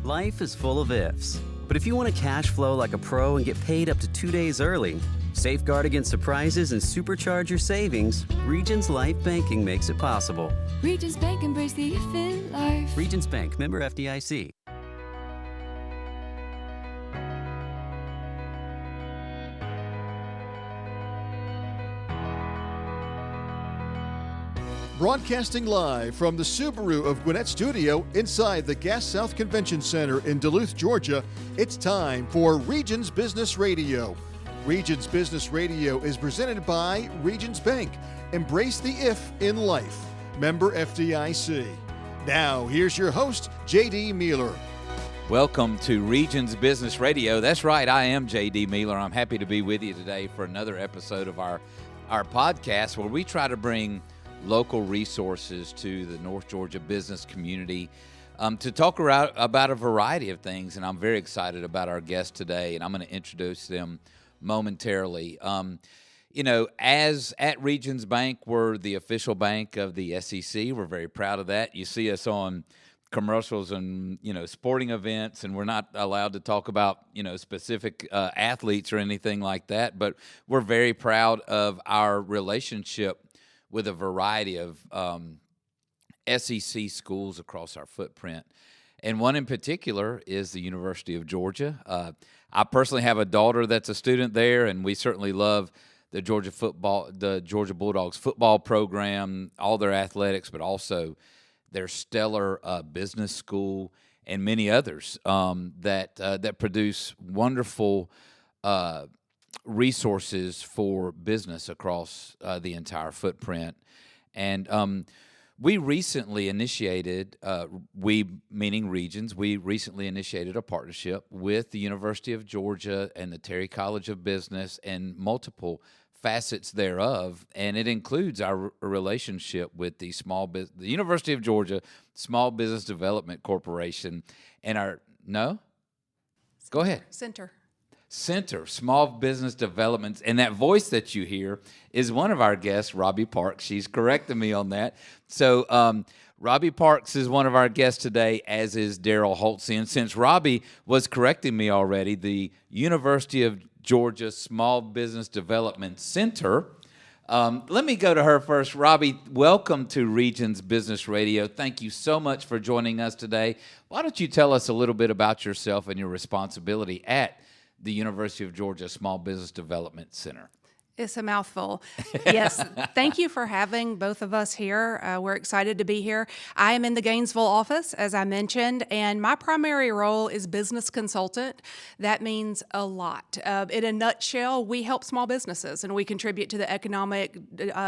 Life is full of ifs. But if you want to cash flow like a pro and get paid up to 2 days early, safeguard against surprises and supercharge your savings, Regions Life Banking makes it possible. Regions Bank, embrace the if in life. Regions Bank, member FDIC. Broadcasting live from the Subaru of Gwinnett Studio inside the Gas South Convention Center in Duluth, Georgia, it's time for Regions Business Radio. Regions Business Radio is presented by Regions Bank. Embrace the if in life. Member FDIC. Now, here's your host, J.D. Mealor. Welcome to Regions Business Radio. That's right, I am J.D. Mealor. I'm happy to be with you today for another episode of our podcast where we try to bring local resources to the North Georgia business community to talk about a variety of things, and I'm very excited about our guest today, and I'm going to introduce them momentarily. As at Regions Bank, we're the official bank of the SEC. We're very proud of that. You see us on commercials and, sporting events, and we're not allowed to talk about, specific athletes or anything like that, but we're very proud of our relationship with a variety of SEC schools across our footprint. And one in particular is the University of Georgia. I personally have a daughter that's a student there, and we certainly love the Georgia Bulldogs football program, all their athletics, but also their stellar business school and many others that produce wonderful resources for business across the entire footprint. And we recently initiated, meaning Regions, we recently initiated a partnership with the University of Georgia and the Terry College of Business and multiple facets thereof, and it includes our relationship with the University of Georgia Small Business Development Corporation and Go ahead. Center, Small Business Development, and that voice that you hear is one of our guests, Robbie Parks. She's correcting me on that. So Robbie Parks is one of our guests today, as is Darrel Hulsey. And since Robbie was correcting me already, the University of Georgia Small Business Development Center. Let me go to her first. Robbie, welcome to Regions Business Radio. Thank you so much for joining us today. Why don't you tell us a little bit about yourself and your responsibility at the University of Georgia Small Business Development Center? It's a mouthful. Yes. Thank you for having both of us here. We're excited to be here. I am in the Gainesville office, as I mentioned, and my primary role is business consultant. That means a lot. In a nutshell, we help small businesses, and we contribute to the economic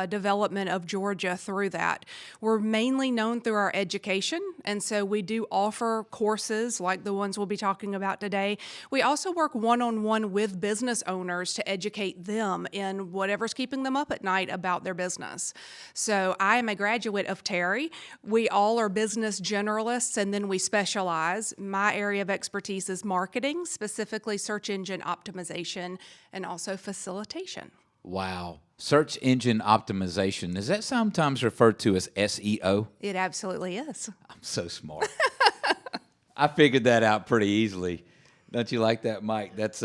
development of Georgia through that. We're mainly known through our education, and so we do offer courses like the ones we'll be talking about today. We also work one-on-one with business owners to educate them in whatever's keeping them up at night about their business. So I am a graduate of Terry. We all are business generalists, and then we specialize. My area of expertise is marketing, specifically search engine optimization, and also facilitation. Wow. Search engine optimization. Is that sometimes referred to as SEO? It absolutely is. I'm so smart. I figured that out pretty easily. Don't you like that, Mike? That's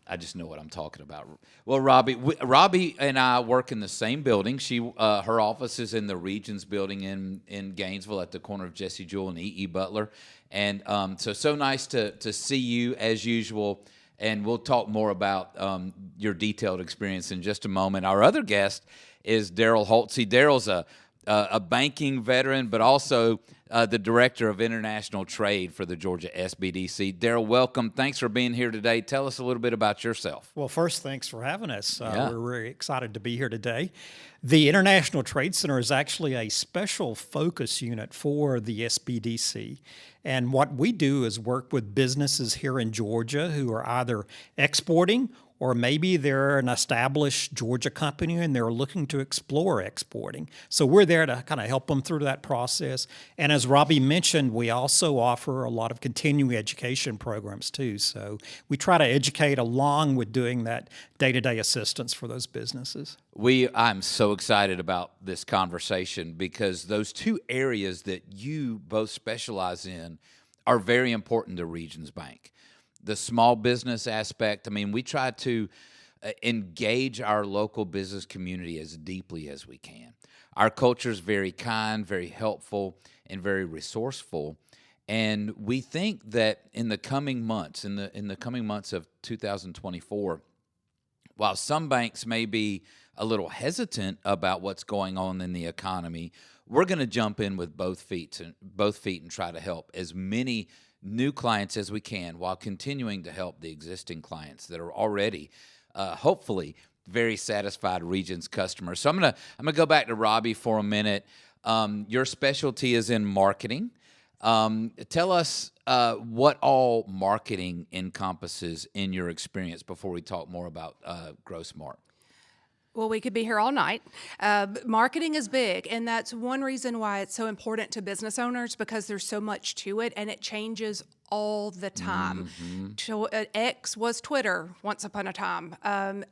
I just know what I'm talking about. Well, Robbie and I work in the same building. Her office is in the Regions building in Gainesville at the corner of Jesse Jewell and E.E. Butler. And so nice to see you as usual. And we'll talk more about your detailed experience in just a moment. Our other guest is Darrel Hulsey. Darrel's a banking veteran, but also the Director of International Trade for the Georgia SBDC. Darrel, welcome. Thanks for being here today. Tell us a little bit about yourself. Well, first, thanks for having us. We're very excited to be here today. The International Trade Center is actually a special focus unit for the SBDC. And what we do is work with businesses here in Georgia who are either exporting or maybe they're an established Georgia company and they're looking to explore exporting. So we're there to kind of help them through that process. And as Robbie mentioned, we also offer a lot of continuing education programs too. So we try to educate along with doing that day-to-day assistance for those businesses. I'm so excited about this conversation because those two areas that you both specialize in are very important to Regions Bank. The small business aspect, I mean, we try to engage our local business community as deeply as we can. Our culture is very kind, very helpful, and very resourceful. And we think that in the coming months, in the coming months of 2024, while some banks may be a little hesitant about what's going on in the economy, we're going to jump in with both feet and try to help as many new clients as we can, while continuing to help the existing clients that are already, hopefully, very satisfied Regions customers. So I'm gonna go back to Robbie for a minute. Your specialty is in marketing. Tell us what all marketing encompasses in your experience before we talk more about GrowSmart. Well, we could be here all night. Marketing is big, and that's one reason why it's so important to business owners, because there's so much to it, and it changes all the time. X was Twitter once upon a time.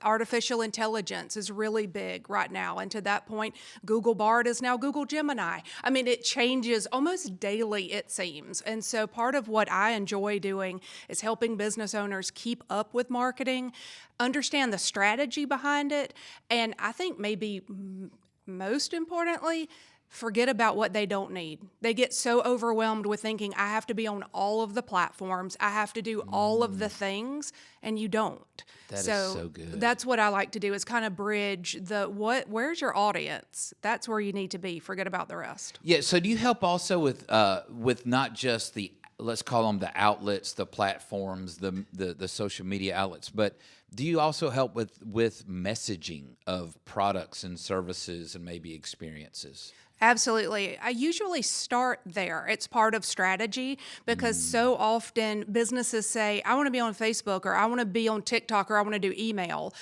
Artificial intelligence is really big right now, and to that point, Google Bard is now Google Gemini. I mean, it changes almost daily, it seems. And so part of what I enjoy doing is helping business owners keep up with marketing, understand the strategy behind it, and I think maybe most importantly, forget about what they don't need. They get so overwhelmed with thinking, I have to be on all of the platforms, I have to do all of the things, and you don't. That is so good. That's what I like to do, is kind of bridge where's your audience? That's where you need to be. Forget about the rest. Yeah, so do you help also with not just the, let's call them the outlets, the platforms, the social media outlets, but do you also help with messaging of products and services and maybe experiences? Absolutely. I usually start there. It's part of strategy, because so often businesses say, I want to be on Facebook, or I want to be on TikTok, or I want to do email.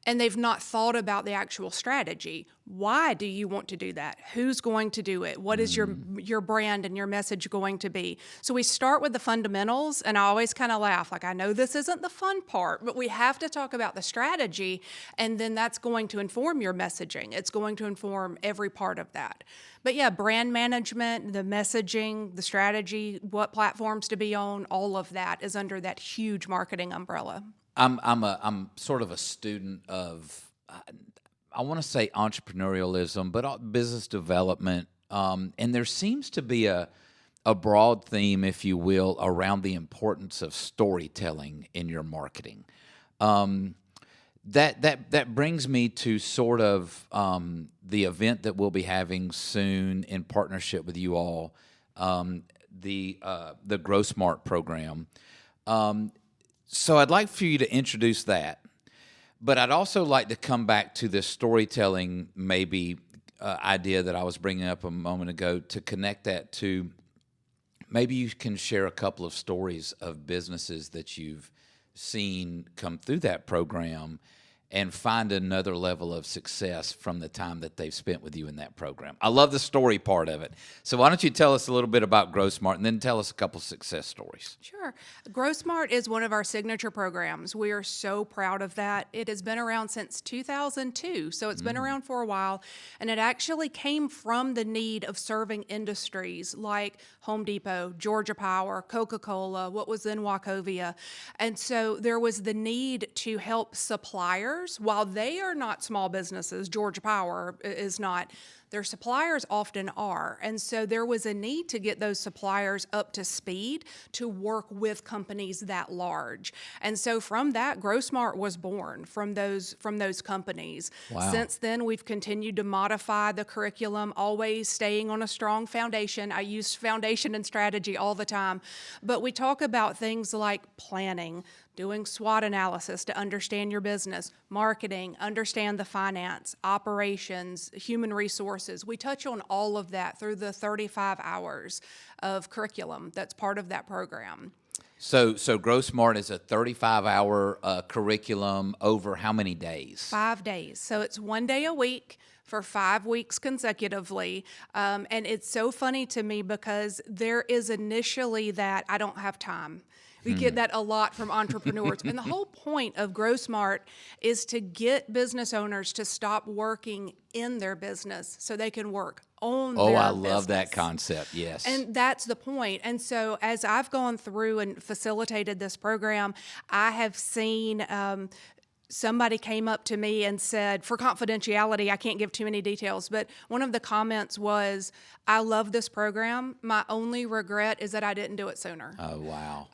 And they've not thought about the actual strategy. Why do you want to do that? Who's going to do it? What is your brand and your message going to be? So we start with the fundamentals, and I always kind of laugh, like, I know this isn't the fun part, but we have to talk about the strategy, and then that's going to inform your messaging. It's going to inform every part of that. But yeah, brand management, the messaging, the strategy, what platforms to be on, all of that is under that huge marketing umbrella. I'm sort of a student of, I want to say entrepreneurialism, but business development, and there seems to be a broad theme, if you will, around the importance of storytelling in your marketing. That brings me to sort of the event that we'll be having soon in partnership with you all, the GrowSmart program. So I'd like for you to introduce that, but I'd also like to come back to this storytelling maybe idea that I was bringing up a moment ago, to connect that to maybe you can share a couple of stories of businesses that you've seen come through that program and find another level of success from the time that they've spent with you in that program. I love the story part of it. So why don't you tell us a little bit about GrowSmart, and then tell us a couple success stories. Sure. GrowSmart is one of our signature programs. We are so proud of that. It has been around since 2002, so it's been around for a while, and it actually came from the need of serving industries like Home Depot, Georgia Power, Coca-Cola, what was then Wachovia. And so there was the need to help suppliers. While they are not small businesses, Georgia Power is not, their suppliers often are. And so there was a need to get those suppliers up to speed to work with companies that large. And so from that, GrowSmart was born from those companies. Wow. Since then, we've continued to modify the curriculum, always staying on a strong foundation. I use foundation and strategy all the time. But we talk about things like planning, doing SWOT analysis to understand your business, marketing, understand the finance, operations, human resources. We touch on all of that through the 35 hours of curriculum that's part of that program. So GrowSmart is a 35-hour curriculum over how many days? 5 days. So it's 1 day a week for 5 weeks consecutively. And it's so funny to me because there is initially that I don't have time. We get that a lot from entrepreneurs. And the whole point of GrowSmart is to get business owners to stop working in their business so they can work own Oh, their I love that business. concept. Yes. And that's the point. And so as I've gone through and facilitated this program, I have seen somebody came up to me and said, for confidentiality, I can't give too many details, but one of the comments was, I love this program. My only regret is that I didn't do it sooner. Oh, wow.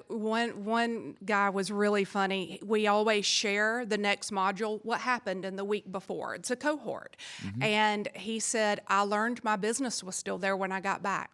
One guy was really funny. We always share the next module, what happened in the week before. It's a cohort. And he said, I learned my business was still there when I got back.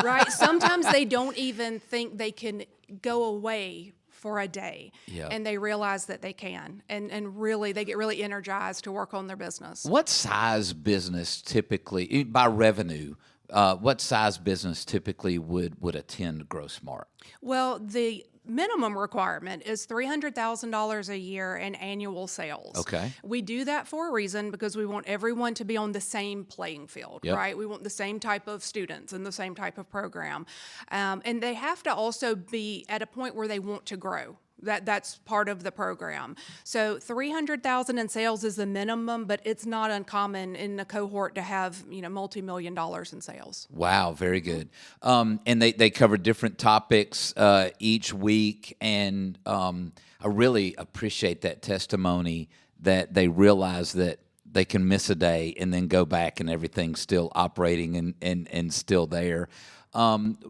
Right? Sometimes they don't even think they can go away for a day, and they realize that they can, and really they get really energized to work on their business. What size business typically, by revenue, what size business typically would attend GrowSmart? Well, the minimum requirement is $300,000 a year in annual sales. Okay. We do that for a reason because we want everyone to be on the same playing field, right? We want the same type of students and the same type of program. And they have to also be at a point where they want to grow. That's part of the program. So $300,000 in sales is the minimum, but it's not uncommon in a cohort to have multi-million dollars in sales. Wow, very good. And they cover different topics each week, and I really appreciate that testimony that they realize that they can miss a day and then go back and everything's still operating and still there.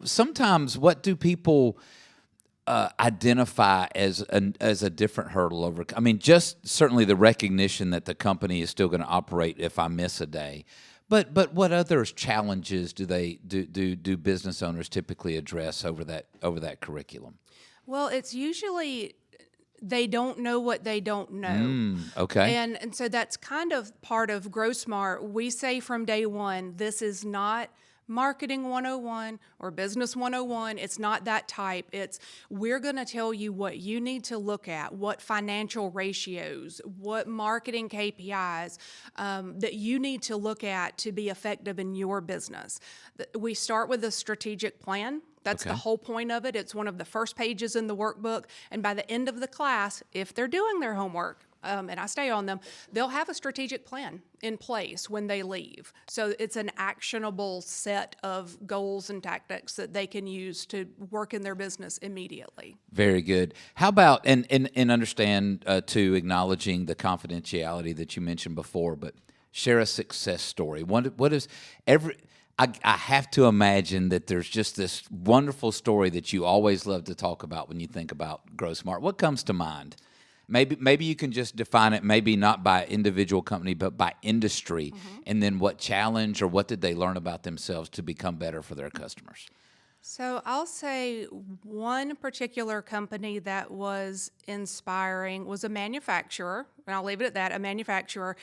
Sometimes, what do people identify as a different hurdle over? I mean, just certainly the recognition that the company is still going to operate if I miss a day. But what other challenges do business owners typically address over that curriculum? Well, it's usually they don't know what they don't know. Okay. And so that's kind of part of GrowSmart. We say from day one, this is not Marketing 101 or Business 101. It's not that type. It's we're going to tell you what you need to look at, what financial ratios, what marketing KPIs that you need to look at to be effective in your business. We start with a strategic plan. That's the whole point of it. It's one of the first pages in the workbook. And by the end of the class, if they're doing their homework, and I stay on them, they'll have a strategic plan in place when they leave. So it's an actionable set of goals and tactics that they can use to work in their business immediately. Very good. How about, and understand, too, acknowledging the confidentiality that you mentioned before, but share a success story. What is I have to imagine that there's just this wonderful story that you always love to talk about when you think about GrowSmart. What comes to mind? Maybe you can just define it, maybe not by individual company, but by industry, and then what challenge or what did they learn about themselves to become better for their customers? So I'll say one particular company that was inspiring was a manufacturer, and I'll leave it at that, a manufacturer,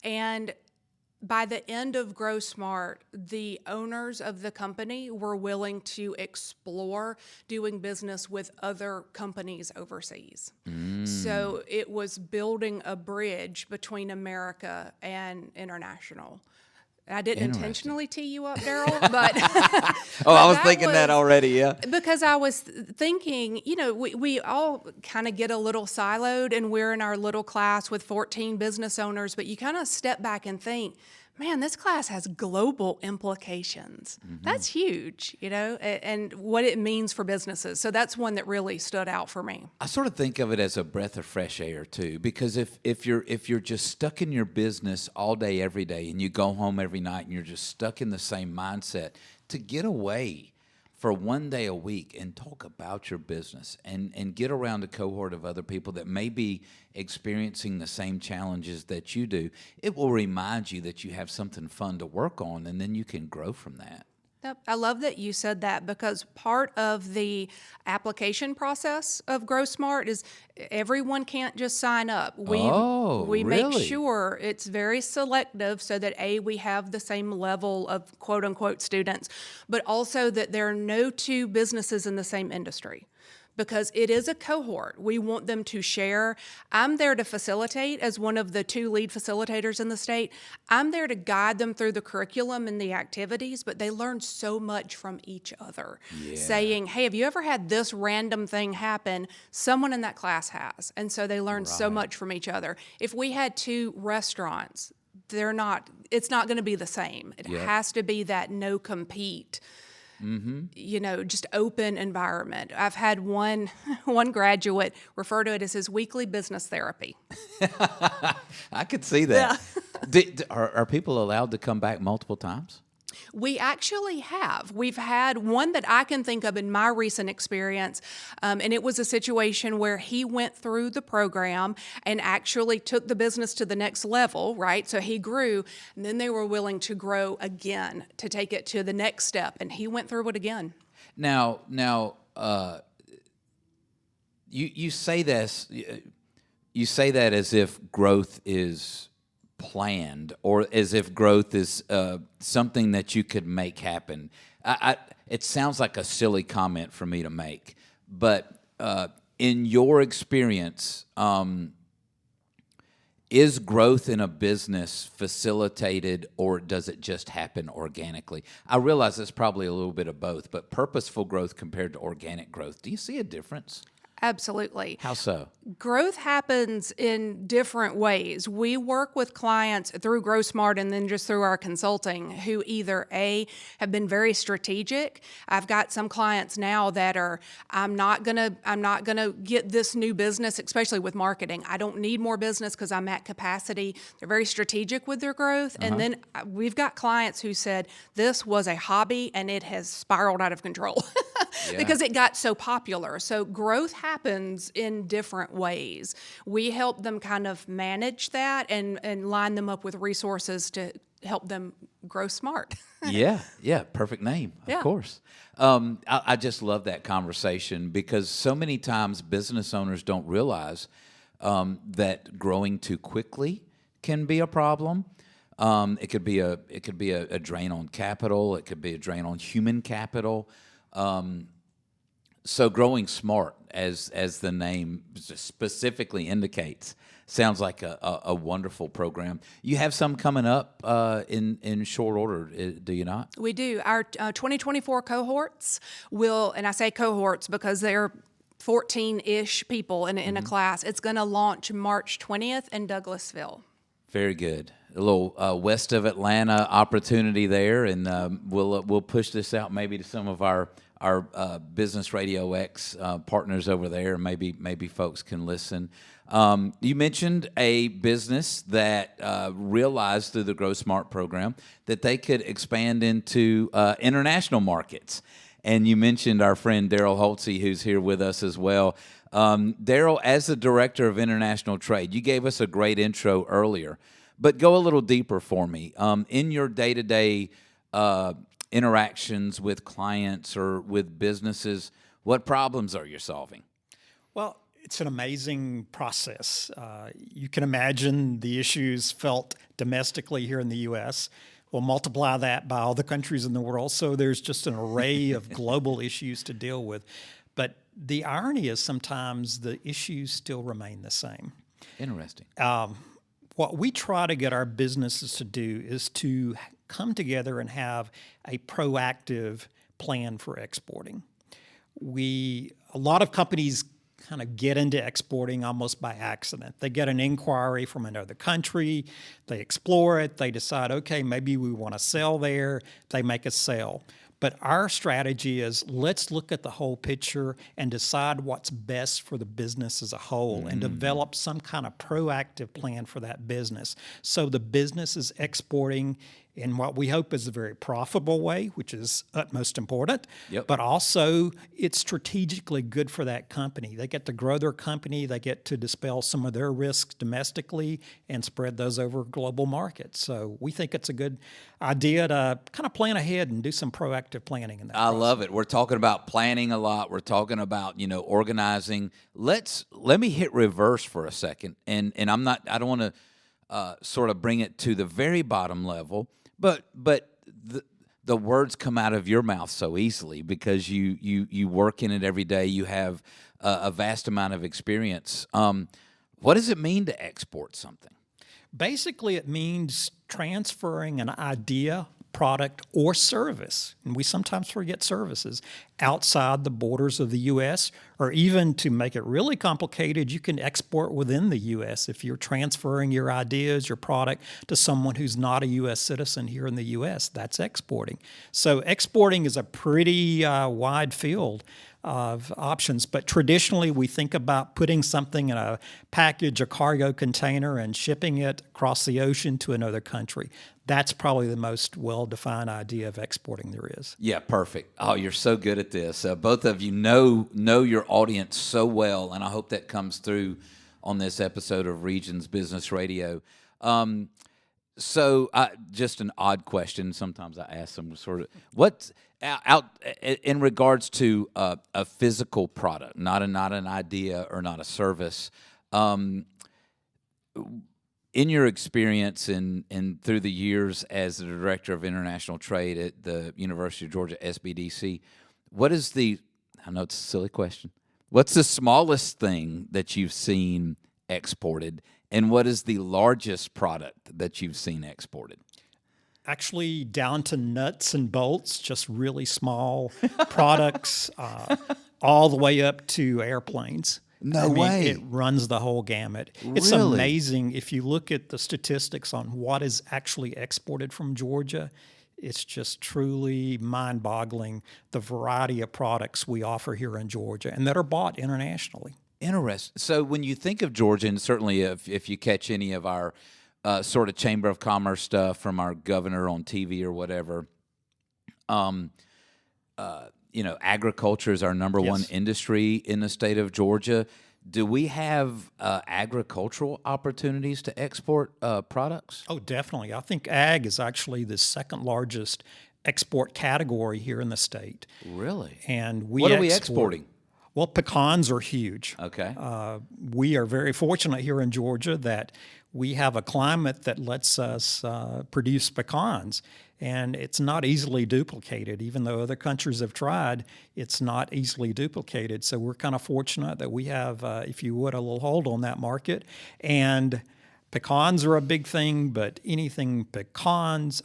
and by the end of GrowSmart, the owners of the company were willing to explore doing business with other companies overseas. So it was building a bridge between America and international. I didn't intentionally tee you up, Darrel, but I was thinking that already, yeah. Because I was thinking, we all kind of get a little siloed, and we're in our little class with 14 business owners, but you kind of step back and think, man, this class has global implications. That's huge, and what it means for businesses. So that's one that really stood out for me. I sort of think of it as a breath of fresh air too, because if you're just stuck in your business all day, every day, and you go home every night and you're just stuck in the same mindset, to get away for one day a week and talk about your business and get around a cohort of other people that may be experiencing the same challenges that you do, it will remind you that you have something fun to work on, and then you can grow from that. Yep. I love that you said that, because part of the application process of GrowSmart is everyone can't just sign up. We make sure it's very selective so that we have the same level of quote unquote students, but also that there are no two businesses in the same industry. Because it is a cohort. We want them to share. I'm there to facilitate as one of the 2 lead facilitators in the state. I'm there to guide them through the curriculum and the activities, but they learn so much from each other. Saying, hey, have you ever had this random thing happen? Someone in that class has. And so they learn so much from each other. If we had 2 restaurants, they're not. It's not going to be the same. It has to be that no compete. Just open environment. I've had one graduate refer to it as his weekly business therapy. I could see that. Are people allowed to come back multiple times? We actually have. We've had one that I can think of in my recent experience, and it was a situation where he went through the program and actually took the business to the next level, right? So he grew, and then they were willing to grow again to take it to the next step, and he went through it again. Now, you say this. You say that as if growth is planned, or as if growth is something that you could make happen. It sounds like a silly comment for me to make, but in your experience, is growth in a business facilitated, or does it just happen organically? I realize it's probably a little bit of both, but purposeful growth compared to organic growth, do you see a difference? Absolutely. How so? Growth happens in different ways. We work with clients through GrowSmart and then just through our consulting who either A, have been very strategic. I've got some clients now that are, I'm not gonna get this new business, especially with marketing. I don't need more business because I'm at capacity. They're very strategic with their growth. And then we've got clients who said this was a hobby and it has spiraled out of control because it got so popular. So growth happens in different ways. We help them kind of manage that and line them up with resources to help them grow smart. Yeah, perfect name, of course. I just love that conversation because so many times business owners don't realize that growing too quickly can be a problem. It could be a drain on capital. It could be a drain on human capital. So growing smart, as the name specifically indicates, sounds like a wonderful program. You have some coming up in short order, do you not? We do. Our 2024 cohorts will, and I say cohorts because they're 14-ish people in a class. It's going to launch March 20th in Douglasville. Very good. A little west of Atlanta opportunity there, and we'll push this out maybe to some of our Business RadioX partners over there. Maybe folks can listen. You mentioned a business that realized through the Grow Smart program that they could expand into international markets. And you mentioned our friend Darrel Hulsey, who's here with us as well. Darrel, as the Director of International Trade, you gave us a great intro earlier, but go a little deeper for me. In your day-to-day interactions with clients or with businesses, what problems are you solving? Well, it's an amazing process. You can imagine the issues felt domestically here in the U.S. We'll multiply that by all the countries in the world, so there's just an array of global issues to deal with. But the irony is sometimes the issues still remain the same. Interesting. What we try to get our businesses to do is to come together and have a proactive plan for exporting. A lot of companies kind of get into exporting almost by accident. They get an inquiry from another country, they explore it, they decide, okay, maybe we want to sell there, they make a sale. But our strategy is let's look at the whole picture and decide what's best for the business as a whole and develop some kind of proactive plan for that business. So the business is exporting in what we hope is a very profitable way, which is utmost important, but also it's strategically good for that company. They get to grow their company, they get to dispel some of their risks domestically and spread those over global markets. So we think it's a good idea to kind of plan ahead and do some proactive planning in that process. Love it. We're talking about planning a lot. We're talking about, organizing. Let me hit reverse for a second. And I don't want to sort of bring it to the very bottom level, but the words come out of your mouth so easily because you work in it every day. You have a vast amount of experience. What does it mean to export something? Basically, it means transferring an idea, product or service, and we sometimes forget services, outside the borders of the U.S., or even to make it really complicated, you can export within the U.S. if you're transferring your ideas, your product to someone who's not a U.S. citizen here in the U.S. That's exporting. So exporting is a pretty wide field of options, but traditionally we think about putting something in a package, a cargo container, and shipping it across the ocean to another country. That's probably the most well-defined idea of exporting there is. Yeah, perfect. Oh, you're so good at this. Both of you know your audience so well, and I hope that comes through on this episode of Regions Business Radio. So just an odd question. Sometimes I ask them sort of, what's out in regards to a physical product, not an idea or not a service. In your experience and through the years as the Director of International Trade at the University of Georgia SBDC, what is I know it's a silly question, what's the smallest thing that you've seen exported, and what is the largest product that you've seen exported? Actually, down to nuts and bolts, just really small products, all the way up to airplanes. No way. It runs the whole gamut. It's Really? amazing. If you look at the statistics on what is actually exported from Georgia, it's just truly mind-boggling, the variety of products we offer here in Georgia and that are bought internationally. Interesting. So when you think of Georgia, and certainly if you catch any of our sort of Chamber of Commerce stuff from our governor on TV or whatever, agriculture is our number one industry in the state of Georgia. Do we have agricultural opportunities to export products? Oh, definitely. I think ag is actually the second largest export category here in the state. Really? And What are we exporting? Well, pecans are huge. Okay. We are very fortunate here in Georgia that we have a climate that lets us produce pecans, and it's not easily duplicated. Even though other countries have tried, it's not easily duplicated. So we're kind of fortunate that we have, if you would, a little hold on that market. And pecans are a big thing, but anything pecans,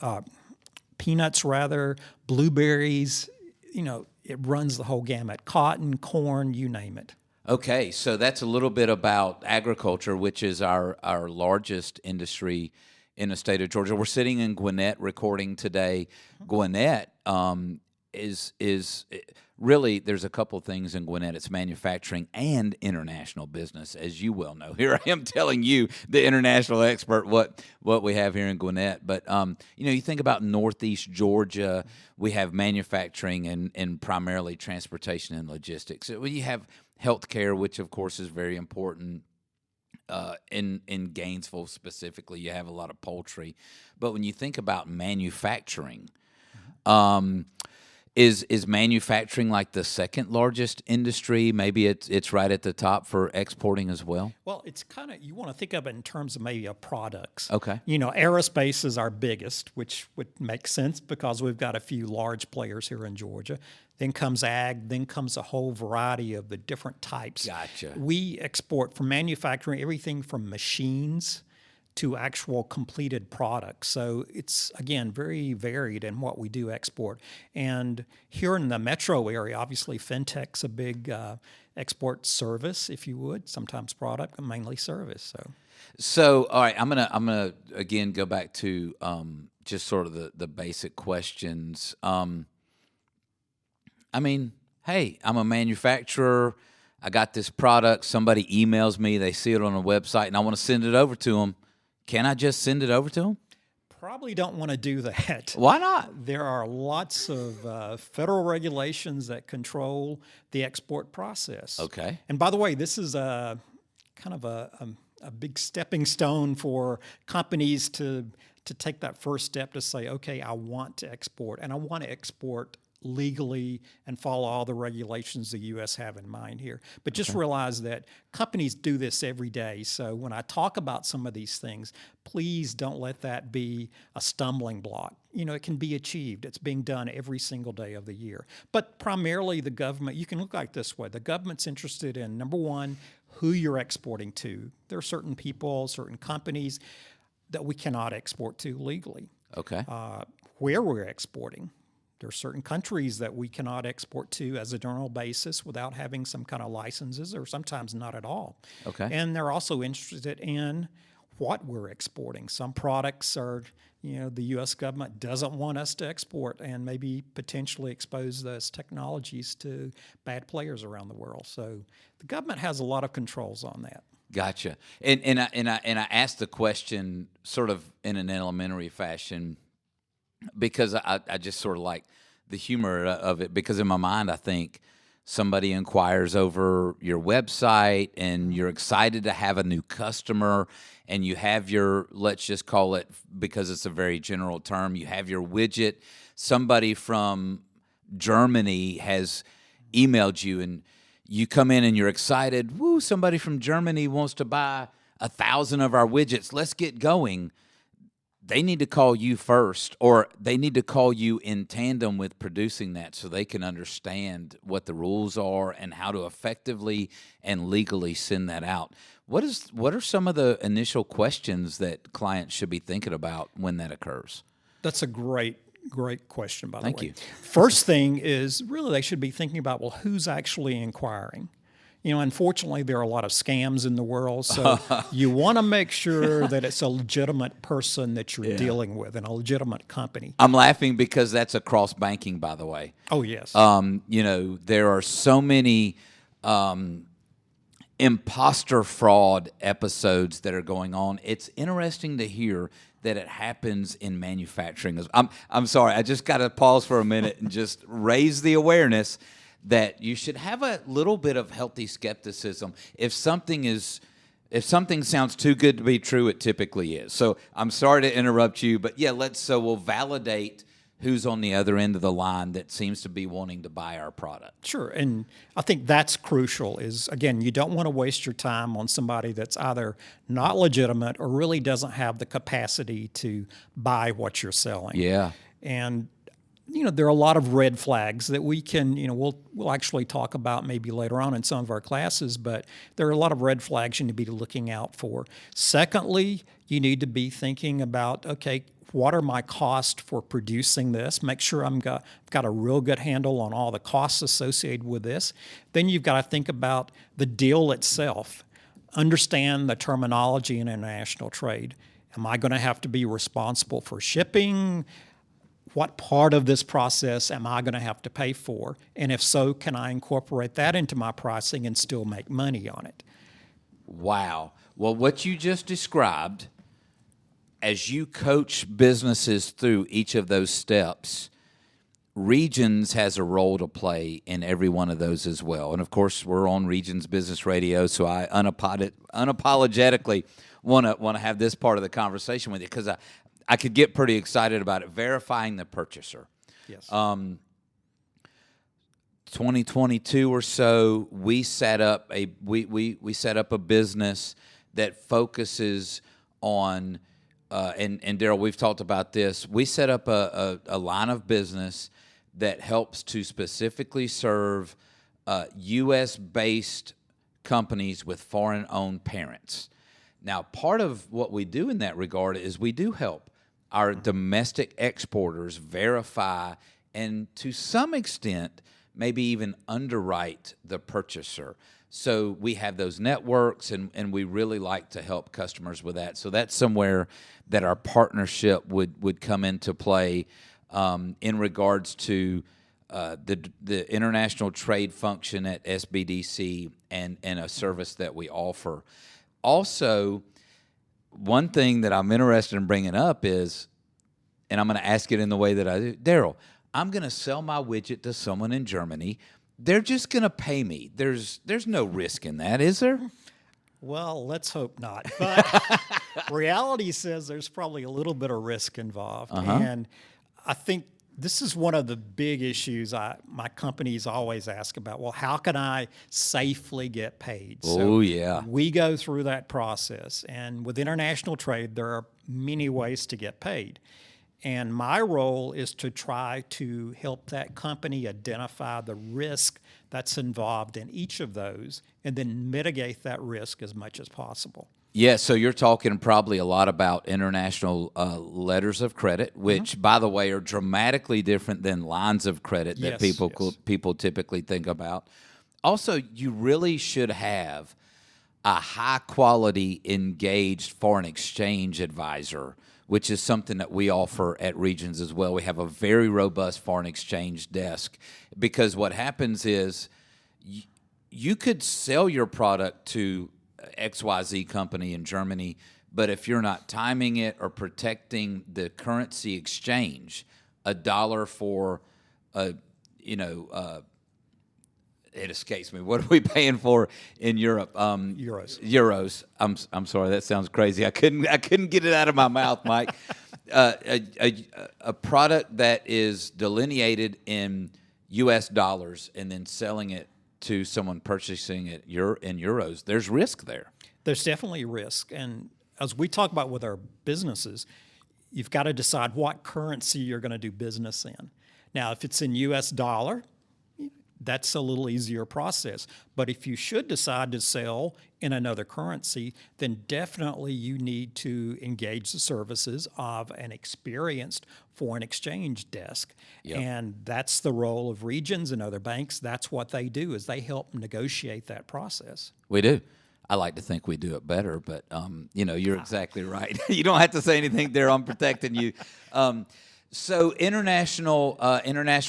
peanuts rather, blueberries, it runs the whole gamut. Cotton, corn, you name it. Okay, so that's a little bit about agriculture, which is our largest industry in the state of Georgia. We're sitting in Gwinnett recording today. Gwinnett is really, there's a couple things in Gwinnett. It's manufacturing and international business, as you well know. Here I am telling you, the international expert, what we have here in Gwinnett. But, you think about Northeast Georgia, we have manufacturing and primarily transportation and logistics. You have healthcare, which, of course, is very important. In Gainesville specifically, you have a lot of poultry. But when you think about manufacturing, is manufacturing like the second largest industry? Maybe it's right at the top for exporting as well? Well, it's kind of, you want to think of it in terms of maybe of products. Okay. Aerospace is our biggest, which would make sense because we've got a few large players here in Georgia. Then comes ag, then comes a whole variety of the different types. Gotcha. We export from manufacturing everything from machines to actual completed products. So it's, again, very varied in what we do export. And here in the metro area, obviously, fintech's a big export service, if you would, sometimes product, but mainly service. So, all right, I'm gonna again go back to just sort of the basic questions. Hey, I'm a manufacturer. I got this product. Somebody emails me. They see it on a website, and I want to send it over to them. Can I just send it over to them? Probably don't want to do that. Why not? There are lots of federal regulations that control the export process. Okay. And by the way, this is a kind of a big stepping stone for companies to take that first step to say, okay, I want to export, and I want to export legally and follow all the regulations the U.S. have in mind here. But just realize that companies do this every day. So when I talk about some of these things, please don't let that be a stumbling block. It can be achieved. It's being done every single day of the year. But primarily the government, you can look like this way. The government's interested in, number one, who you're exporting to. There are certain people, certain companies that we cannot export to legally. Okay. where we're exporting. There are certain countries that we cannot export to as a general basis without having some kind of licenses, or sometimes not at all. Okay. And they're also interested in what we're exporting. Some products are, the U.S. government doesn't want us to export and maybe potentially expose those technologies to bad players around the world. So the government has a lot of controls on that. Gotcha. And I asked the question sort of in an elementary fashion because I just sort of like the humor of it, because in my mind I think somebody inquires over your website and you're excited to have a new customer and you have your, let's just call it, because it's a very general term, you have your widget. Somebody from Germany has emailed you and you come in and you're excited. Woo, somebody from Germany wants to buy 1,000 of our widgets. Let's get going. They need to call you first, or they need to call you in tandem with producing that so they can understand what the rules are and how to effectively and legally send that out. What are some of the initial questions that clients should be thinking about when that occurs? That's a great question, by the way. Thank you. First thing is really they should be thinking about, well, who's actually inquiring? Unfortunately, there are a lot of scams in the world, so you want to make sure that it's a legitimate person that you're dealing with and a legitimate company. I'm laughing because that's across banking, by the way. Oh, yes. There are so many imposter fraud episodes that are going on. It's interesting to hear that it happens in manufacturing. I'm sorry, I just got to pause for a minute and just raise the awareness that you should have a little bit of healthy skepticism. If something sounds too good to be true, it typically is. So I'm sorry to interrupt you, but yeah, we'll validate who's on the other end of the line that seems to be wanting to buy our product. Sure, and I think that's crucial is, again, you don't want to waste your time on somebody that's either not legitimate or really doesn't have the capacity to buy what you're selling. Yeah. And there are a lot of red flags that we can, we'll actually talk about maybe later on in some of our classes, but there are a lot of red flags you need to be looking out for. Secondly, you need to be thinking about, okay, what are my costs for producing this? Make sure I've got a real good handle on all the costs associated with this. Then you've got to think about the deal itself. Understand the terminology in international trade. Am I going to have to be responsible for shipping? What part of this process am I going to have to pay for? And if so, can I incorporate that into my pricing and still make money on it? Wow. Well, what you just described, as you coach businesses through each of those steps, Regions has a role to play in every one of those as well. And of course, we're on Regions Business Radio, so I unapologetically want to have this part of the conversation with you because I could get pretty excited about it. Verifying the purchaser. Yes. 2022 or so, we set up a business that focuses on and Darrel, we've talked about this. We set up a line of business that helps to specifically serve U.S.-based companies with foreign-owned parents. Now, part of what we do in that regard is we do help our domestic exporters verify and, to some extent, maybe even underwrite the purchaser. So we have those networks, and we really like to help customers with that. So that's somewhere that our partnership would come into play in regards to the international trade function at SBDC and a service that we offer. Also, one thing that I'm interested in bringing up is, and I'm going to ask it in the way that I do, Darrel, I'm going to sell my widget to someone in Germany. They're just going to pay me. There's no risk in that, is there? Well, let's hope not. But reality says there's probably a little bit of risk involved. And I think this is one of the big issues my companies always ask about. Well, how can I safely get paid? Yeah. We go through that process. And with international trade, there are many ways to get paid. And my role is to try to help that company identify the risk that's involved in each of those and then mitigate that risk as much as possible. Yeah, so you're talking probably a lot about international letters of credit, which, by the way, are dramatically different than lines of credit that people typically think about. Also, you really should have a high-quality, engaged foreign exchange advisor, which is something that we offer at Regions as well. We have a very robust foreign exchange desk because what happens is you could sell your product to XYZ company in Germany, but if you're not timing it or protecting the currency exchange, a dollar for it escapes me. What are we paying for in Europe? Euros. Euros. I'm sorry. That sounds crazy. I couldn't get it out of my mouth, Mike. A product that is delineated in U.S. dollars and then selling it to someone purchasing it in euros, there's risk there. There's definitely risk. And as we talk about with our businesses, you've got to decide what currency you're going to do business in. Now, if it's in U.S. dollar, that's a little easier process. But if you should decide to sell in another currency, then definitely you need to engage the services of an experienced foreign exchange desk. Yep. And that's the role of Regions and other banks. That's what they do, is they help negotiate that process. We do. I like to think we do it better, but you're exactly right. You don't have to say anything there. I'm protecting you. So international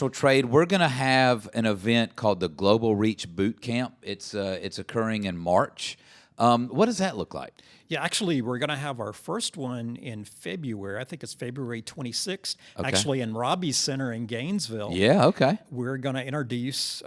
trade, we're going to have an event called the Global Reach Boot Camp. It's occurring in March. What does that look like? Yeah, actually, we're going to have our first one in February. I think it's February 26th, actually in Robbie's Center in Gainesville. Yeah, okay. We're going to introduce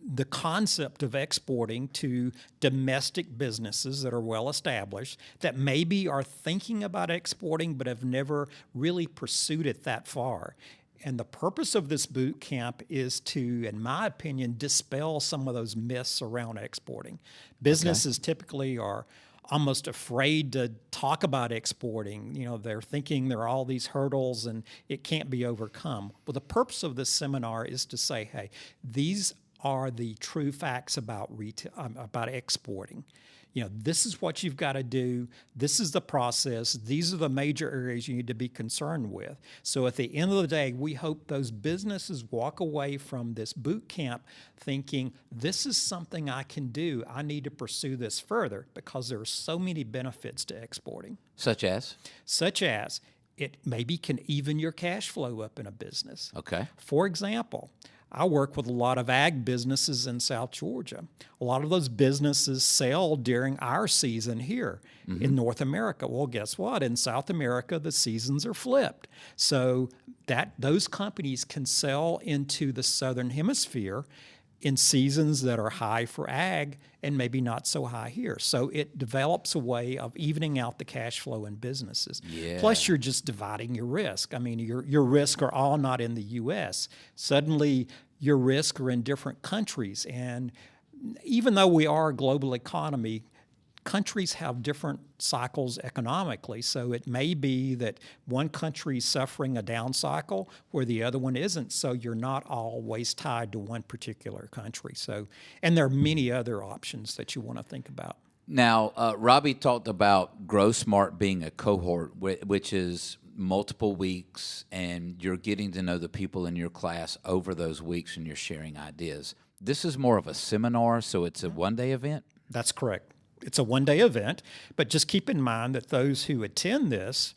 the concept of exporting to domestic businesses that are well established, that maybe are thinking about exporting but have never really pursued it that far. And the purpose of this boot camp is to, in my opinion, dispel some of those myths around exporting. Businesses typically are almost afraid to talk about exporting. They're thinking there are all these hurdles and it can't be overcome. Well, the purpose of this seminar is to say, hey, these are the true facts about about exporting. This is what you've got to do. This is the process. These are the major areas you need to be concerned with. So at the end of the day, we hope those businesses walk away from this boot camp thinking, this is something I can do. I need to pursue this further because there are so many benefits to exporting. Such as? Such as it maybe can even your cash flow up in a business. Okay. For example, I work with a lot of ag businesses in South Georgia. A lot of those businesses sell during our season here in North America. Well, guess what? In South America, the seasons are flipped. So those companies can sell into the Southern Hemisphere in seasons that are high for ag and maybe not so high here. So it develops a way of evening out the cash flow in businesses. Yeah. Plus, you're just dividing your risk. I mean, your risk are all not in the U.S. Suddenly, your risk are in different countries. And even though we are a global economy, countries have different cycles economically. So it may be that one country is suffering a down cycle where the other one isn't. So you're not always tied to one particular country. And there are many other options that you want to think about. Now, Robbie talked about Grow Smart being a cohort, which is multiple weeks, and you're getting to know the people in your class over those weeks and you're sharing ideas. This is more of a seminar, so it's a one-day event? That's correct. It's a one-day event, but just keep in mind that those who attend this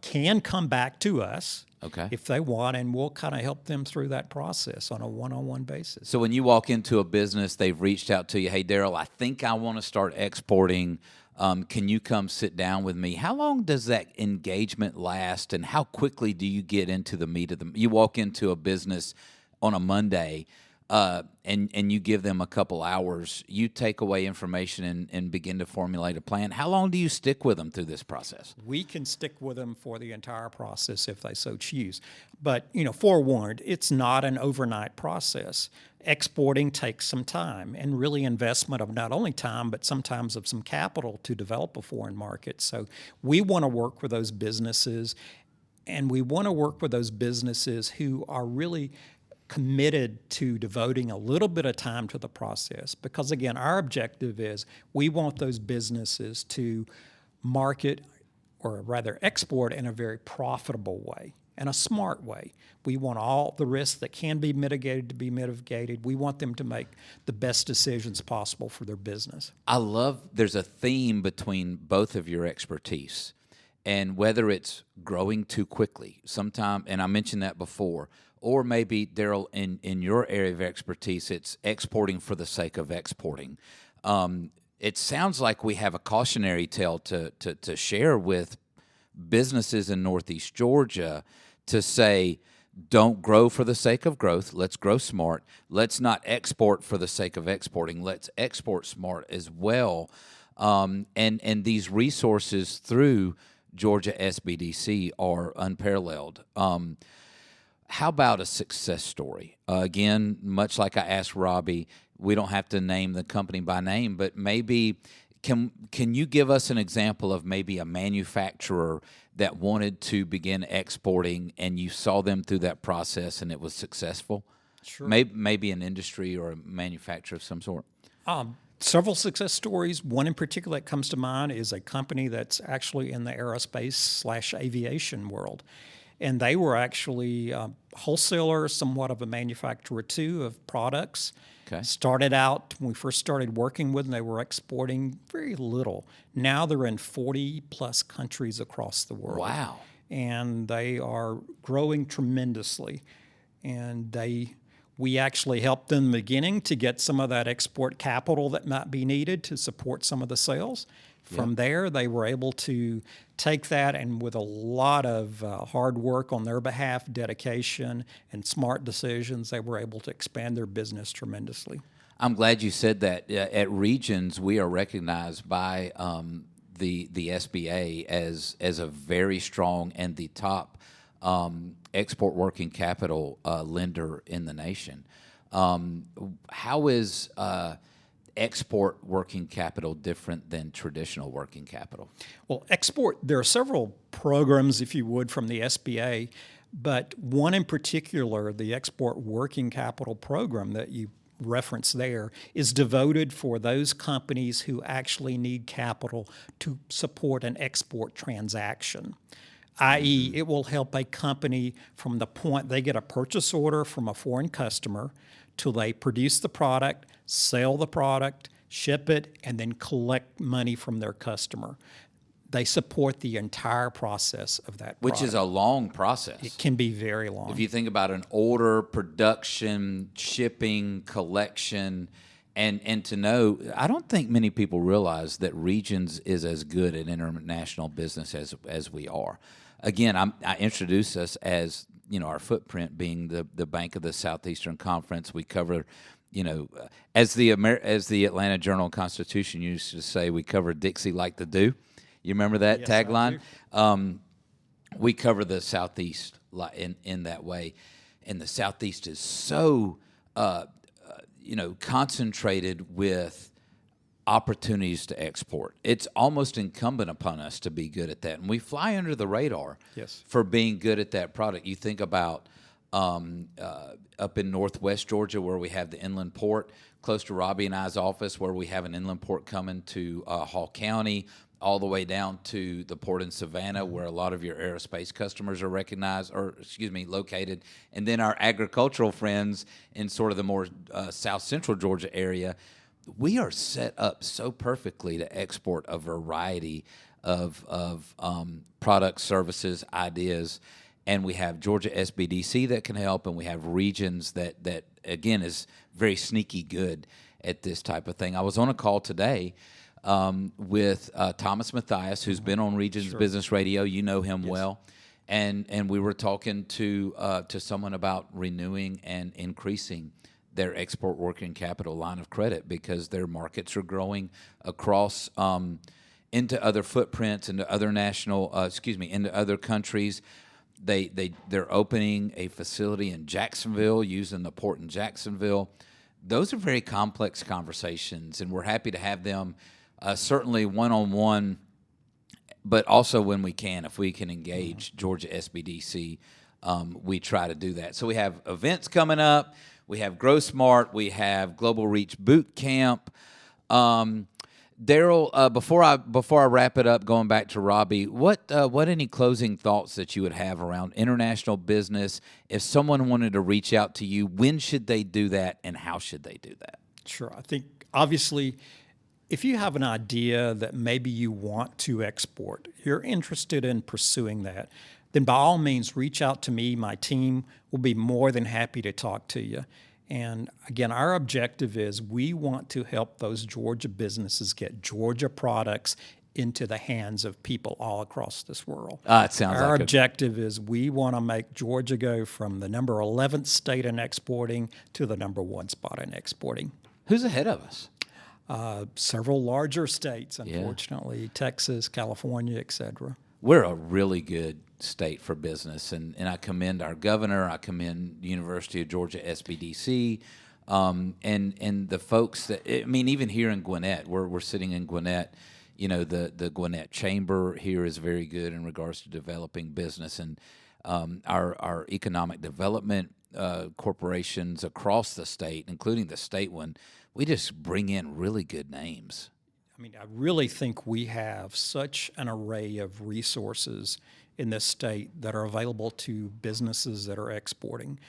can come back to us if they want, and we'll kind of help them through that process on a one-on-one basis. So when you walk into a business, they've reached out to you, hey, Darrel, I think I want to start exporting. Can you come sit down with me? How long does that engagement last, and how quickly do you get into the meat of the? You walk into a business on a Monday, and you give them a couple hours. You take away information and begin to formulate a plan. How long do you stick with them through this process? We can stick with them for the entire process if they so choose. But, forewarned, it's not an overnight process. Exporting takes some time and really investment of not only time, but sometimes of some capital to develop a foreign market. So we want to work with those businesses And we want to work with those businesses who are really committed to devoting a little bit of time to the process. Because again, our objective is we want those businesses to market, or rather export, in a very profitable way and a smart way. We want all the risks that can be mitigated to be mitigated. We want them to make the best decisions possible for their business. I love there's a theme between both of your expertise, and whether it's growing too quickly sometime, and I mentioned that before, or maybe, Darrel, in your area of expertise, it's exporting for the sake of exporting. It sounds like we have a cautionary tale to share with businesses in Northeast Georgia to say, don't grow for the sake of growth. Let's grow smart. Let's not export for the sake of exporting. Let's export smart as well. And these resources through Georgia SBDC are unparalleled. How about a success story? Again, much like I asked Robbie, we don't have to name the company by name, but maybe can you give us an example of maybe a manufacturer that wanted to begin exporting and you saw them through that process and it was successful? Sure. Maybe an industry or a manufacturer of some sort. Several success stories. One in particular that comes to mind is a company that's actually in the aerospace/aviation world. And they were actually a wholesaler, somewhat of a manufacturer too, of products. Okay. Started out, when we first started working with them, they were exporting very little. Now they're in 40-plus countries across the world. Wow. And they are growing tremendously. And we actually helped them in the beginning to get some of that export capital that might be needed to support some of the sales. From there, they were able to take that, and with a lot of hard work on their behalf, dedication, and smart decisions, they were able to expand their business tremendously. I'm glad you said that. At Regions, we are recognized by the SBA as a very strong and the top export working capital lender in the nation. How is export working capital different than traditional working capital? Well, there are several programs, if you would, from the SBA, but one in particular, the Export Working Capital Program that you referenced there, is devoted for those companies who actually need capital to support an export transaction. I.e., it will help a company from the point they get a purchase order from a foreign customer till they produce the product, sell the product, ship it, and then collect money from their customer. They support the entire process of that Which is a long process. It can be very long. If you think about an order, production, shipping, collection, and to know, I don't think many people realize that Regions is as good at international business as we are. Again, I introduced us as, our footprint being the Bank of the Southeastern Conference. We cover, as the Atlanta Journal-Constitution used to say, we cover Dixie like the Dew. You remember that tagline? We cover the Southeast in that way, and the Southeast is so concentrated with opportunities to export. It's almost incumbent upon us to be good at that, and we fly under the radar for being good at that product. You think about up in Northwest Georgia, where we have the inland port, close to Robbie and I's office, where we have an inland port coming to Hall County, all the way down to the port in Savannah, where a lot of your aerospace customers are located. And then our agricultural friends in sort of the more south central Georgia area. We are set up so perfectly to export a variety of products, services, ideas. And we have Georgia SBDC that can help, and we have Regions that again, is very sneaky good at this type of thing. I was on a call today with Thomas Mathias, who's been on Regions Business Radio. You know him well. And we were talking to someone about renewing and increasing their export working capital line of credit, because their markets are growing across into other footprints, into other into other countries. They're opening a facility in Jacksonville, using the port in Jacksonville. Those are very complex conversations, and we're happy to have them certainly one-on-one but also when we can, if we can engage Georgia SBDC, we try to do that. So we have events coming up. We have Grow Smart. We have Global Reach Boot Camp. Darrel, before I wrap it up, going back to Robbie, what any closing thoughts that you would have around international business? If someone wanted to reach out to you, when should they do that, and how should they do that? Sure. I think obviously, if you have an idea that maybe you want to export, you're interested in pursuing that, then by all means reach out to me. My team will be more than happy to talk to you. And again, our objective is we want to help those Georgia businesses get Georgia products into the hands of people all across this world. It sounds our like objective is we want to make Georgia go from the number 11th state in exporting to the number 1 spot in exporting. Who's ahead of us? Several larger states, unfortunately, Texas, California, et cetera. We're a really good state for business, and I commend our governor. I commend University of Georgia SBDC, and the folks that, I mean, even here in Gwinnett, we're sitting in Gwinnett. You know, the Gwinnett Chamber here is very good in regards to developing business, and our economic development corporations across the state, including the state one, we just bring in really good names. I mean, I really think we have such an array of resources in this state that are available to businesses that are exporting.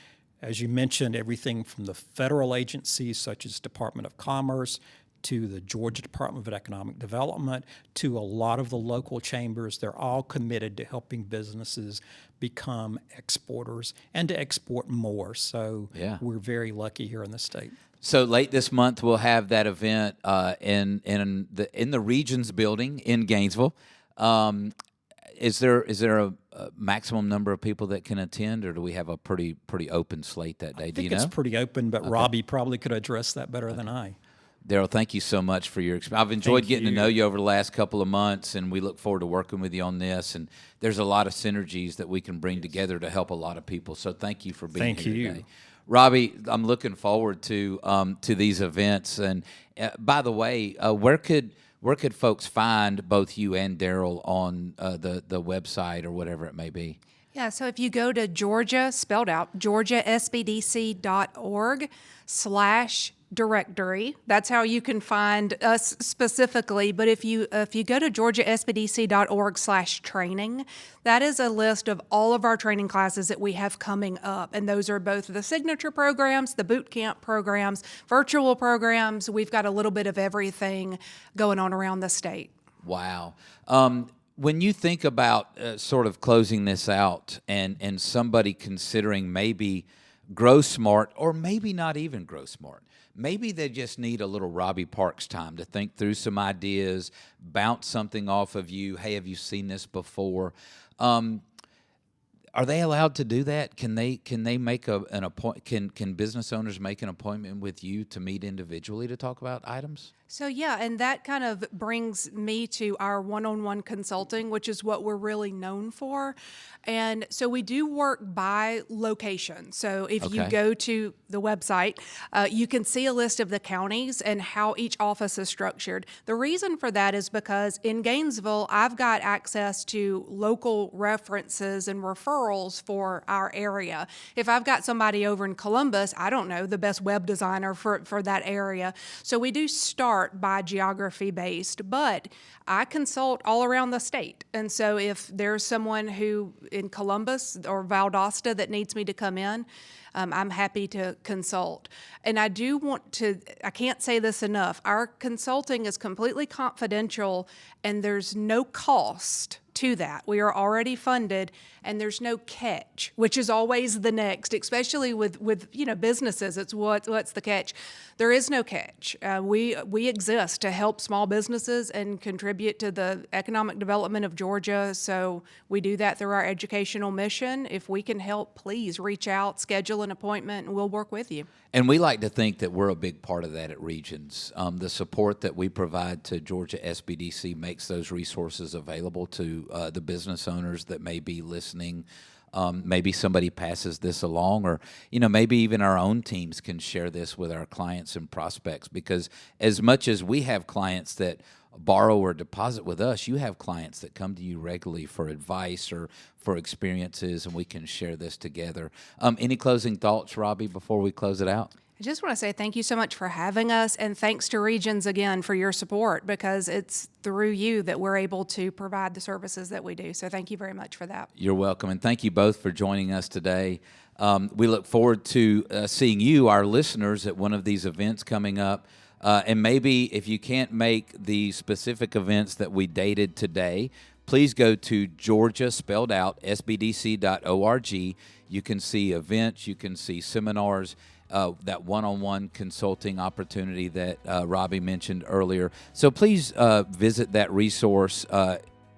As you mentioned, everything from the federal agencies such as Department of Commerce to the Georgia Department of Economic Development to a lot of the local chambers, they're all committed to helping businesses become exporters and to export more. So we're very lucky here in the state. So late this month, we'll have that event in the Regions building in Gainesville. Is there a maximum number of people that can attend, or do we have a pretty open slate that day? I think it's pretty open, but Robbie probably could address that better than I. Darrel, thank you so much for your experience. I've enjoyed getting to know you over the last couple of months, and we look forward to working with you on this. And there's a lot of synergies that we can bring together to help a lot of people. So thank you for being here today. Robbie, I'm looking forward to these events. And by the way, where could folks find both you and Darrel on the website or whatever it may be? Yeah, so if you go to Georgia, spelled out, georgiasbdc.org/directory, that's how you can find us specifically. But if you go to georgiasbdc.org/training, that is a list of all of our training classes that we have coming up. And those are both the signature programs, the boot camp programs, virtual programs. We've got a little bit of everything going on around the state. Wow. When you think about sort of closing this out and somebody considering maybe Grow Smart or maybe not even Grow Smart, maybe they just need a little Robbie Parks time to think through some ideas, bounce something off of you. Hey, have you seen this before? Are they allowed to do that? Can they make an appointment? Can business owners make an appointment with you to meet individually to talk about items? So yeah, and that kind of brings me to our one-on-one consulting, which is what we're really known for. And so we do work by location. So if you go to the website, you can see a list of the counties and how each office is structured. The reason for that is because in Gainesville, I've got access to local references and referrals for our area. If I've got somebody over in Columbus, I don't know the best web designer for that area. So we do start by geography based, but I consult all around the state. And so if there's someone who in Columbus or Valdosta that needs me to come in, I'm happy to consult. And I do want to, I can't say this enough, our consulting is completely confidential and there's no cost to that. We are already funded and there's no catch, which is always the next, especially with businesses. It's what's the catch? There is no catch. We exist to help small businesses and contribute to the economic development of Georgia. So we do that through our educational mission. If we can help, please reach out, schedule an appointment, and we'll work with you. And we like to think that we're a big part of that at Regions. The support that we provide to Georgia SBDC makes those resources available to the business owners that may be listening Maybe somebody passes this along, or maybe even our own teams can share this with our clients and prospects, because as much as we have clients that borrow or deposit with us, you have clients that come to you regularly for advice or for experiences, and we can share this together. Any closing thoughts, Robbie, before we close it out? I just want to say thank you so much for having us, and thanks to Regions again for your support, because it's through you that we're able to provide the services that we do. So thank you very much for that. You're welcome, and thank you both for joining us today. We look forward to seeing you, our listeners, at one of these events coming up. And maybe if you can't make the specific events that we dated today, please go to Georgia, spelled out, sbdc.org. You can see events, you can see seminars, that one-on-one consulting opportunity that Robbie mentioned earlier. So please visit that resource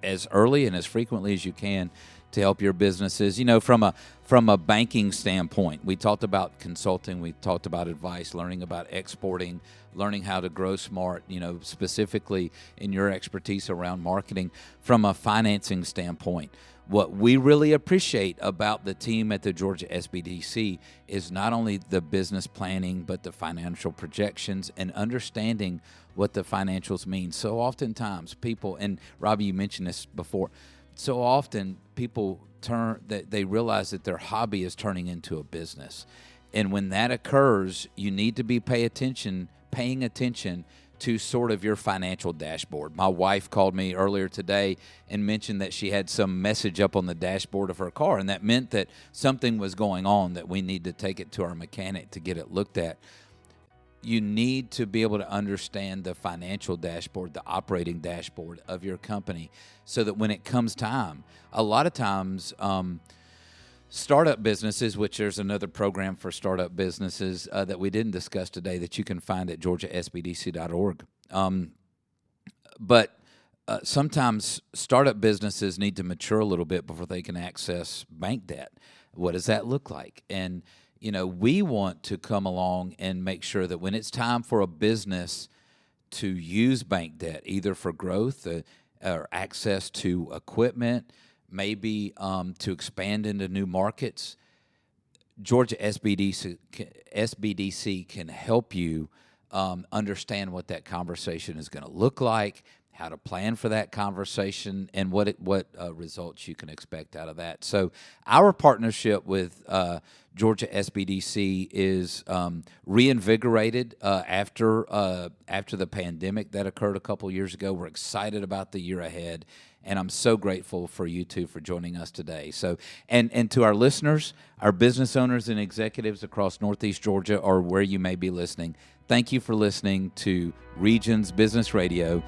as early and as frequently as you can to help your businesses. From a banking standpoint, we talked about consulting, we talked about advice, learning about exporting, learning how to grow smart, specifically in your expertise around marketing. From a financing standpoint, what we really appreciate about the team at the Georgia SBDC is not only the business planning, but the financial projections and understanding what the financials mean. So oftentimes people, and Robbie, you mentioned this before, so often people they realize that their hobby is turning into a business. And when that occurs, you need to be paying attention to sort of your financial dashboard. My wife called me earlier today and mentioned that she had some message up on the dashboard of her car, and that meant that something was going on, that we need to take it to our mechanic to get it looked at. You need to be able to understand the financial dashboard, the operating dashboard of your company, so that when it comes time, a lot of times, startup businesses, which there's another program for startup businesses that we didn't discuss today that you can find at georgiasbdc.org. But sometimes startup businesses need to mature a little bit before they can access bank debt. What does that look like? And, we want to come along and make sure that when it's time for a business to use bank debt, either for growth or access to equipment, maybe to expand into new markets, Georgia SBDC can help you understand what that conversation is going to look like, how to plan for that conversation, and what results you can expect out of that. So our partnership with Georgia SBDC is reinvigorated after the pandemic that occurred a couple years ago. We're excited about the year ahead, and I'm so grateful for you two for joining us today. So, and to our listeners, our business owners and executives across Northeast Georgia, or where you may be listening, thank you for listening to Regions Business Radio.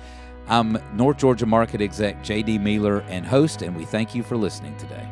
I'm North Georgia Market Exec J.D. Mealor and host, and we thank you for listening today.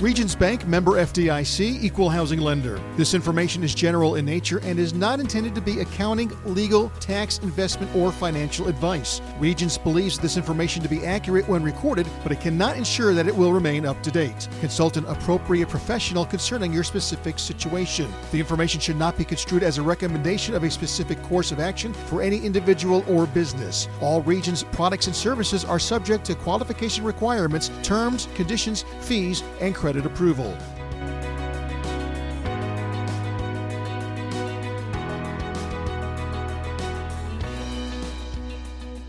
Regions Bank, member FDIC, equal housing lender. This information is general in nature and is not intended to be accounting, legal, tax, investment, or financial advice. Regions believes this information to be accurate when recorded, but it cannot ensure that it will remain up to date. Consult an appropriate professional concerning your specific situation. The information should not be construed as a recommendation of a specific course of action for any individual or business. All Regions products and services are subject to qualification requirements, terms, conditions, fees, and credit approval.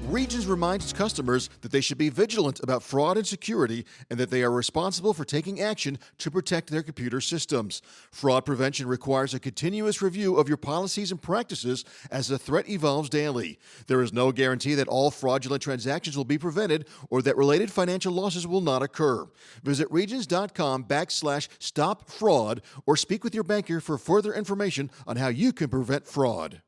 Regions reminds its customers that they should be vigilant about fraud and security, and that they are responsible for taking action to protect their computer systems. Fraud prevention requires a continuous review of your policies and practices as the threat evolves daily. There is no guarantee that all fraudulent transactions will be prevented or that related financial losses will not occur. Visit regions.com/stop fraud or speak with your banker for further information on how you can prevent fraud.